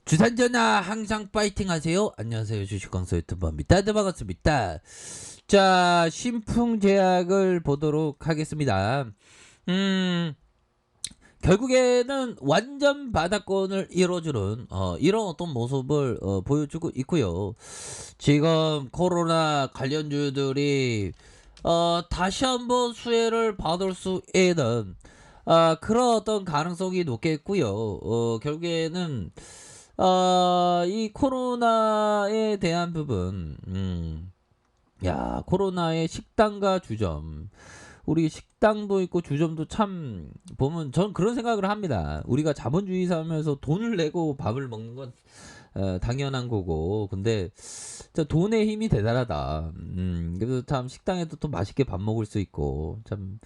주산전화 항상 파이팅 하세요. 안녕하세요. 주식광수 유튜버입니다. 네, 반갑습니다. 자, 신풍제약을 보도록 하겠습니다. 음, 결국에는 완전 바닥권을 이뤄주는 이런 어떤 모습을 보여주고 있고요. 지금 코로나 관련주들이 다시 한번 수혜를 받을 수 있는 그런 어떤 가능성이 높겠고요. 결국에는 이 코로나에 대한 부분, 야, 코로나의 식당과 주점, 우리 식당도 있고 주점도 참 보면 전 그런 생각을 합니다. 우리가 자본주의 사회에서 돈을 내고 밥을 먹는 건 당연한 거고, 근데 진짜 돈의 힘이 대단하다. 그래서 참 식당에도 또 맛있게 밥 먹을 수 있고, 참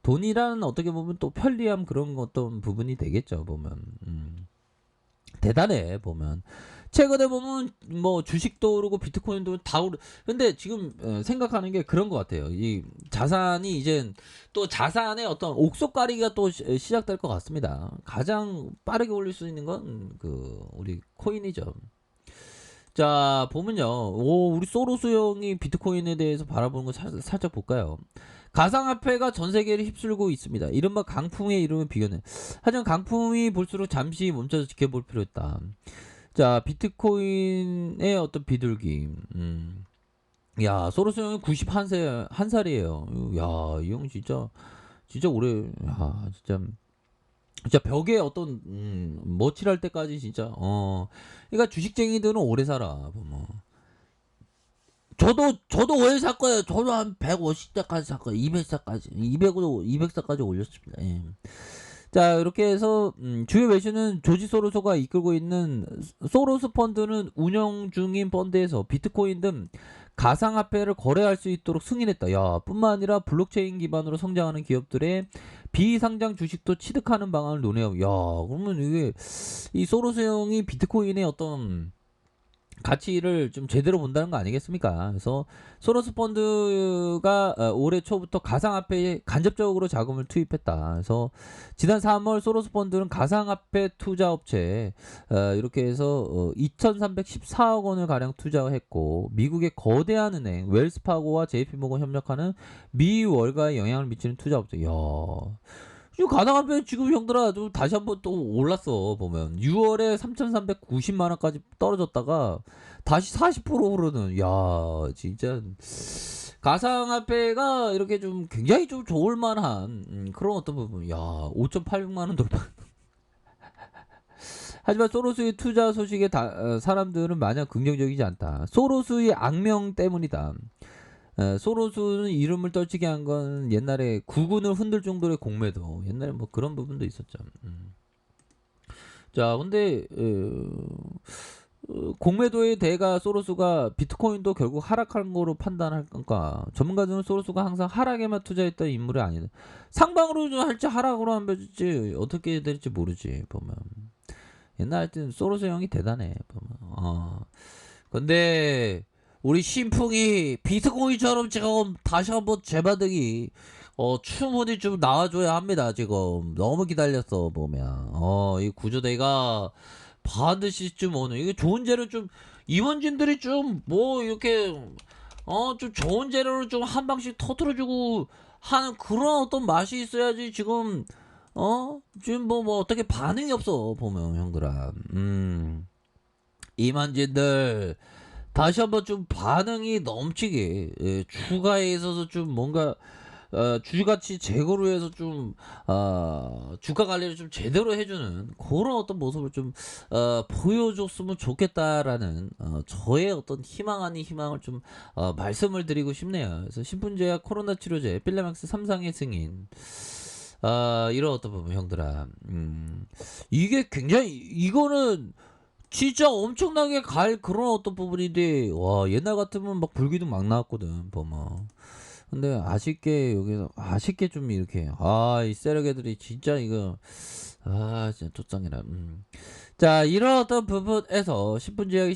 돈이라는 어떻게 보면 또 편리함 그런 어떤 부분이 되겠죠, 보면. 대단해 보면. 최근에 보면 뭐 주식도 오르고 비트코인도 다 오르. 근데 지금 생각하는 게 그런 것 같아요. 이 자산이 이제 또 자산의 어떤 옥석가리기가 또 시작될 것 같습니다. 가장 빠르게 올릴 수 있는 건 그 우리 코인이죠. 자, 보면요. 우리 소로스 형이 비트코인에 대해서 바라보는 거 살짝 볼까요? 가상화폐가 전 세계를 휩쓸고 있습니다. 이른바 강풍의 이름을 비교는. 하지만 강풍이 볼수록 잠시 멈춰서 지켜볼 필요 있다. 자, 비트코인의 어떤 비둘기. 야, 소로스 형이 91세, 한 살이에요. 야, 이 형 진짜 오래, 야, 진짜 벽에 어떤, 머칠할 때까지 진짜, 그러니까 주식쟁이들은 오래 살아, 보면. 저도 오래 살 거예요. 저도 한 150대까지 살 거예요. 200살까지. 200살까지 올렸습니다. 예. 자, 이렇게 해서 주요 매수는 조지 소로스가 이끌고 있는 소로스 펀드는 운영 중인 펀드에서 비트코인 등 가상화폐를 거래할 수 있도록 승인했다. 야, 뿐만 아니라 블록체인 기반으로 성장하는 기업들의 비상장 주식도 취득하는 방안을 논해요. 야, 그러면 이게 이 소로스 형이 비트코인의 어떤 가치를 좀 제대로 본다는 거 아니겠습니까? 그래서 소로스 펀드가 올해 초부터 가상화폐에 간접적으로 자금을 투입했다. 그래서 지난 3월 소로스 펀드는 가상화폐 투자업체 이렇게 해서 2,314억 원을 가량 투자했고 미국의 거대한 은행 웰스파고와 JP모건 협력하는 미 월가에 영향을 미치는 투자업체. 야. 지금 가상화폐 지금 형들아 좀 다시 한번 또 올랐어 보면 6월에 3,390만 원까지 떨어졌다가 다시 40% 오르는. 야, 진짜 가상화폐가 이렇게 좀 굉장히 좀 좋을 만한 그런 어떤 부분. 야, 5,800만 원 돌파. 하지만 소로스의 투자 소식에 사람들은 마냥 긍정적이지 않다. 소로스의 악명 때문이다. 소로스는 이름을 떨치게 한 건 옛날에 국군을 흔들 정도의 공매도. 옛날에 뭐 그런 부분도 있었죠. 자, 근데 공매도의 대가 소로스가 비트코인도 결국 하락한 거로 판단할 건가? 전문가들은 소로스가 항상 하락에만 투자했던 인물이 아니다. 상방으로 할지 하락으로 하면 어떻게 될지 모르지 보면. 옛날 하여튼 소로스 형이 대단해 보면. 근데 우리 신풍이 비트코인처럼 지금 다시 한번 재반등이 충분히 좀 나와줘야 합니다. 지금 너무 기다렸어 보면 이 구조대가 반드시 좀 오는 이게 좋은 재료 좀 임원진들이 좀 뭐 이렇게 좀 좋은 재료를 좀 한 방씩 터트려주고 하는 그런 어떤 맛이 있어야지 지금 지금 뭐 어떻게 반응이 없어 보면 형들아. 임원진들 다시 한번 좀 반응이 넘치게 주가에 있어서 좀 뭔가 주가치 제고로 해서 좀 주가 관리를 좀 제대로 해주는 그런 어떤 모습을 좀 보여줬으면 좋겠다라는 저의 어떤 희망 아닌 희망을 좀 말씀을 드리고 싶네요. 그래서 신분제약 코로나 치료제 필라맥스 3상의 승인 이런 어떤 부분 형들아 이게 굉장히 이거는 진짜 엄청나게 갈 그런 어떤 부분인데 와 옛날 같으면 막 불기둥 막 나왔거든 보면. 근데 아쉽게 여기서 아쉽게 좀 이렇게 이 세력애들이 진짜 이거 진짜 쫓장이라. 자, 이런 어떤 부분에서 신분제약이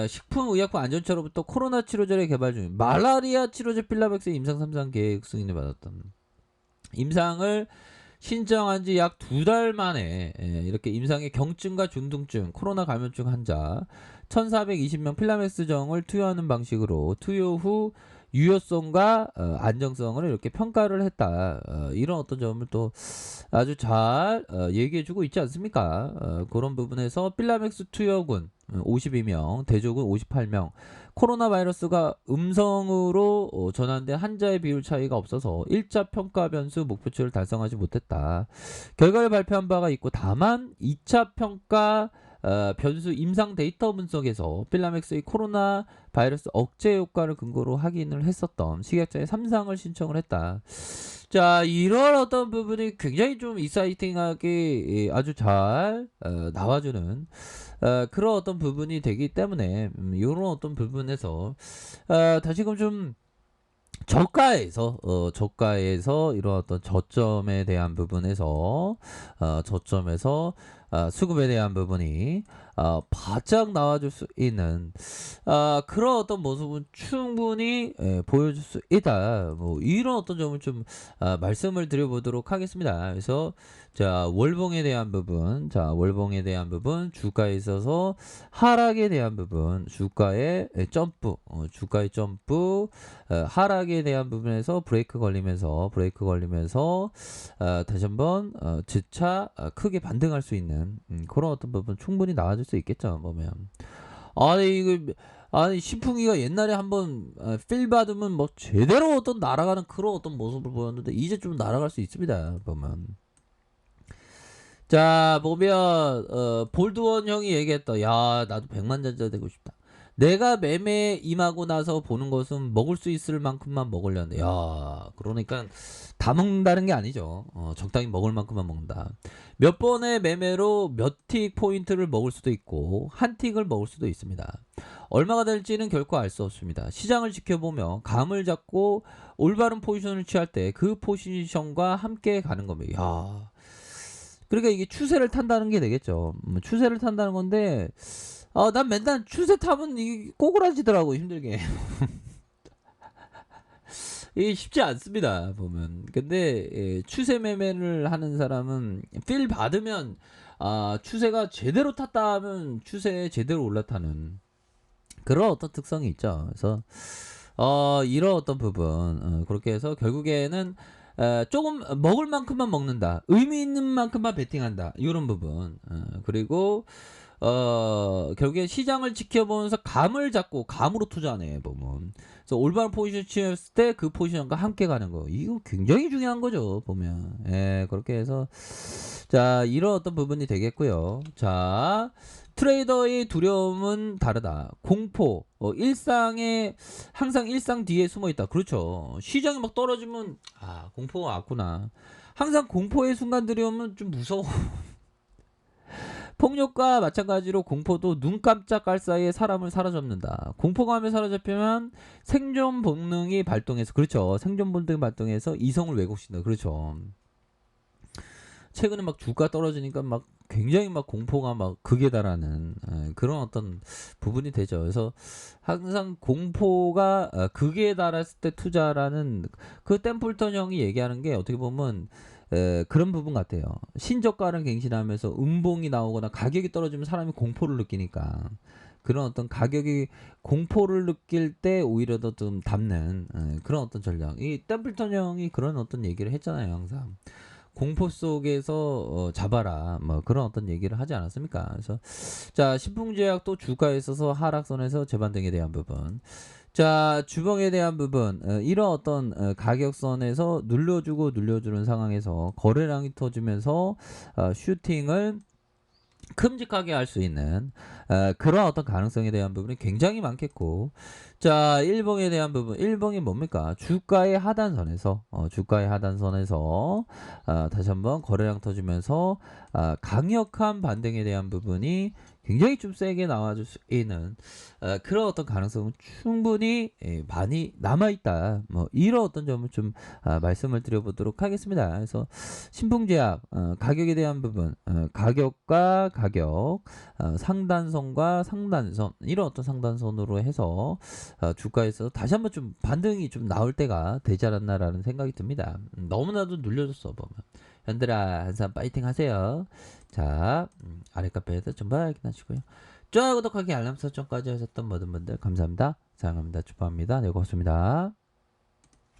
식품의약품 안전처로부터 코로나 치료제를 개발 중 말라리아 치료제 필라백스 임상 3상 계획 승인을 받았다. 임상을 신청한 지 약 2달 만에 이렇게 임상의 경증과 중등증, 코로나 감염증 환자 1,420명 필라맥스정을 투여하는 방식으로 투여 후 유효성과 안정성을 이렇게 평가를 했다. 이런 어떤 점을 또 아주 잘 얘기해주고 있지 않습니까? 그런 부분에서 필라맥스 투여군 52명, 대조군 58명, 코로나 바이러스가 음성으로 전환된 환자의 비율 차이가 없어서 1차 평가 변수 목표치를 달성하지 못했다. 결과를 발표한 바가 있고 다만 2차 평가 변수 임상 데이터 분석에서 필라맥스의 코로나 바이러스 억제 효과를 근거로 확인을 했었던 식약처에 3상을 신청을 했다. 자, 이런 어떤 부분이 굉장히 좀 익사이팅하게 아주 잘 나와주는 그런 어떤 부분이 되기 때문에 이런 어떤 부분에서 다시금 좀 저가에서 이런 어떤 저점에 대한 부분에서 저점에서 수급에 대한 부분이 바짝 나와줄 수 있는 그런 어떤 모습은 충분히 보여줄 수 있다. 뭐 이런 어떤 점을 좀 말씀을 드려보도록 하겠습니다. 그래서 자, 월봉에 대한 부분, 주가에 있어서 하락에 대한 부분, 주가의 점프, 하락에 대한 부분에서 브레이크 걸리면서 다시 한번 재차 크게 반등할 수 있는 그런 어떤 부분 충분히 나와줄 수 있겠죠. 보면 아니 신풍이가 옛날에 한번 필 받으면 뭐 제대로 어떤 날아가는 그런 어떤 모습을 보였는데 이제 좀 날아갈 수 있습니다. 보면 자, 보면 볼드원 형이 얘기했다. 야, 나도 백만장자 되고 싶다. 내가 매매 임하고 나서 보는 것은 먹을 수 있을 만큼만 먹으려는데, 야, 그러니까 다 먹는다는 게 아니죠. 적당히 먹을 만큼만 먹는다. 몇 번의 매매로 몇 틱 포인트를 먹을 수도 있고 한 틱을 먹을 수도 있습니다. 얼마가 될지는 결코 알 수 없습니다. 시장을 지켜보며 감을 잡고 올바른 포지션을 취할 때 그 포지션과 함께 가는 겁니다. 야, 그러니까 이게 추세를 탄다는 게 되겠죠. 추세를 탄다는 건데 난 맨날 추세 타면 이게 꼬그라지더라고 힘들게. 이게 쉽지 않습니다 보면. 근데 추세 매매를 하는 사람은 필 받으면 추세가 제대로 탔다 하면 추세에 제대로 올라타는 그런 어떤 특성이 있죠. 그래서 이런 어떤 부분 그렇게 해서 결국에는 조금 먹을 만큼만 먹는다. 의미 있는 만큼만 베팅한다. 이런 부분. 그리고 결국에 시장을 지켜보면서 감을 잡고 감으로 투자하네 보면. 그래서 올바른 포지션 취했을 때 그 포지션과 함께 가는 거. 이거 굉장히 중요한 거죠 보면. 그렇게 해서 자, 이런 어떤 부분이 되겠고요. 자, 트레이더의 두려움은 다르다. 공포, 일상에 항상 일상 뒤에 숨어 있다. 그렇죠. 시장이 막 떨어지면 공포가 왔구나. 항상 공포의 순간들이 오면 좀 무서워. 폭력과 마찬가지로 공포도 눈 깜짝할 사이에 사람을 사로잡는다. 공포감에 사로잡히면 생존 본능이 발동해서, 그렇죠. 생존 본능이 발동해서 이성을 왜곡시킨다. 그렇죠. 최근에 막 주가 떨어지니까 막 굉장히 막 공포가 막 극에 달하는 그런 어떤 부분이 되죠. 그래서 항상 공포가 극에 달했을 때 투자라는 그 템플턴 형이 얘기하는 게 어떻게 보면 그런 부분 같아요. 신저가를 갱신하면서 음봉이 나오거나 가격이 떨어지면 사람이 공포를 느끼니까 그런 어떤 가격이 공포를 느낄 때 오히려 더 좀 담는 그런 어떤 전략. 이 템플턴 형이 그런 어떤 얘기를 했잖아요. 항상 공포 속에서 잡아라 뭐 그런 어떤 얘기를 하지 않았습니까? 그래서 자, 신풍제약 또 주가에 있어서 하락선에서 재반등에 대한 부분, 자, 주봉에 대한 부분, 이런 어떤 가격선에서 눌러주는 상황에서 거래량이 터지면서 슈팅을 큼직하게 할 수 있는 그런 어떤 가능성에 대한 부분이 굉장히 많겠고, 자, 일봉에 대한 부분, 일봉이 뭡니까? 주가의 하단선에서 다시 한번 거래량 터지면서 강력한 반등에 대한 부분이 굉장히 좀 세게 나와줄 수 있는 그런 어떤 가능성은 충분히 많이 남아있다. 뭐 이런 어떤 점을 좀 말씀을 드려보도록 하겠습니다. 그래서 신풍제약 가격에 대한 부분, 가격과 가격, 상단선과 상단선, 이런 어떤 상단선으로 해서 주가에서 다시 한번 좀 반등이 좀 나올 때가 되지 않았나라는 생각이 듭니다. 너무나도 눌려졌어 보면. 현들아 항상 파이팅 하세요. 자, 아래 카페에서 전부 확인하시고요. 좋아요, 구독하기, 알람 설정까지 하셨던 모든 분들 감사합니다. 사랑합니다. 축복합니다. 네, 고맙습니다.